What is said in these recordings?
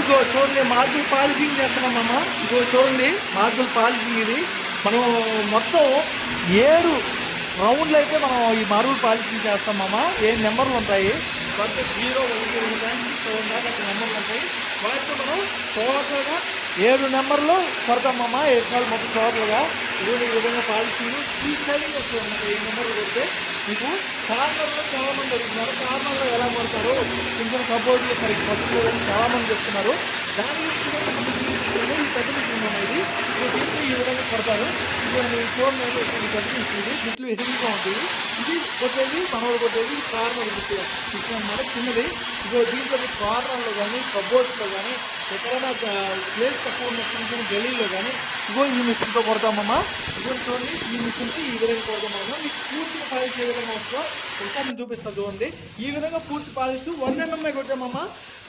ఇదిగో చూడండి marble polishing చేస్తున్నామమ్మ. ఇదిగో చూడండి మార్బుల్ పాలిషింగ్ ఇది. మనం మొత్తం 7 రౌండ్లు అయితే మనం ఈ మార్బుల్ పాలిషింగ్ చేస్తామమ్మ. 7 నెంబర్లు ఉంటాయి. 1 0 1 2 7 దాకా నెంబర్లు ఉంటాయి. వాటితో మనం టోటల్గా 7 నెంబర్లు కొడతామమ్మ. 7 సార్లు మొత్తం టోటల్గా ఇదిగో ఈ విధంగా పాలిషింగ్ ఈ సైడింగ్ వస్తుంది అన్నమాట. 7 నెంబర్లు కొడితే మీకు కార్నర్లో చాలామంది అడుగుతున్నారు, కార్నర్లో ఎలా కొడతారు, కొంచెం సపోర్ట్లు సరిగ్గా పట్టుకోవాలని చాలామంది చెప్తున్నారు. దాని గురించి కూడా ఈ పెద్ద మిషన్ అనేది దీంట్లో ఈ విధంగా కొడతారు. ఇది చూడండి పెద్ద మిషన్ ఇది, బిట్లు హెవీగా ఉంటుంది. ఇది కొట్టేది మనోడు కొట్టేది కార్నర్ బిట్లు అన్నమాట, చిన్నది. ఇదిగో దీంట్లో కార్నర్లో కానీ కబోర్డ్స్లో కానీ ఎక్కడైనా ప్లేస్ తక్కువ ఉన్న చిన్న చిన్న గలీలో కానీ ఇగో ఈ మిషన్తో కొడతామమ్మా. ఇదిగో చూడండి ఈ మిషన్కి ఈ విధంగా కొడతామమ్మా. మీకు పూర్తిగా పాలిష్ ఏ విధంగా వస్తుందో ఒకసారి నేను చూపిస్తాను చూడండి. ఈ విధంగా పూర్తి పాలిష్ 1 నెంబర్ కొట్టామమ్మా.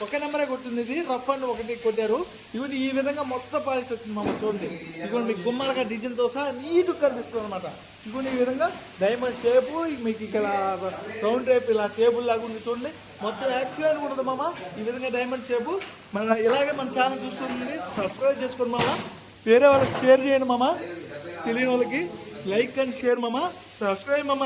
1 నెంబరే కొట్టింది ఇది, రఫ్ అండ్ 1 కొట్టారు. ఇవన్నీ ఈ విధంగా మొత్తం పాలిష్ వచ్చింది మమ్మ. చూడండి ఇదిగోండి మీకు గుమ్మాలుగా డిజైన్తో సహా నీట్గా కనిపిస్తుంది అనమాట. ఇదిగోండి ఈ విధంగా డైమండ్ షేపు మీకు ఇక్కడ రౌండ్ టైప్ ఇలా టేబుల్ లాగా ఉంది చూడండి. మొత్తం యాక్సిడెంట్ ఉంటుంది మామ. ఈ విధంగా డైమండ్ షేపు మన ఇలాగే మన ఛానల్ చూస్తుంది. సబ్స్క్రైబ్ చేసుకోండి మామ. వేరే వాళ్ళకి షేర్ చేయండి మామ. తెలియని వాళ్ళకి లైక్ అండ్ షేర్ మామ. సబ్స్క్రైబ్ మామ.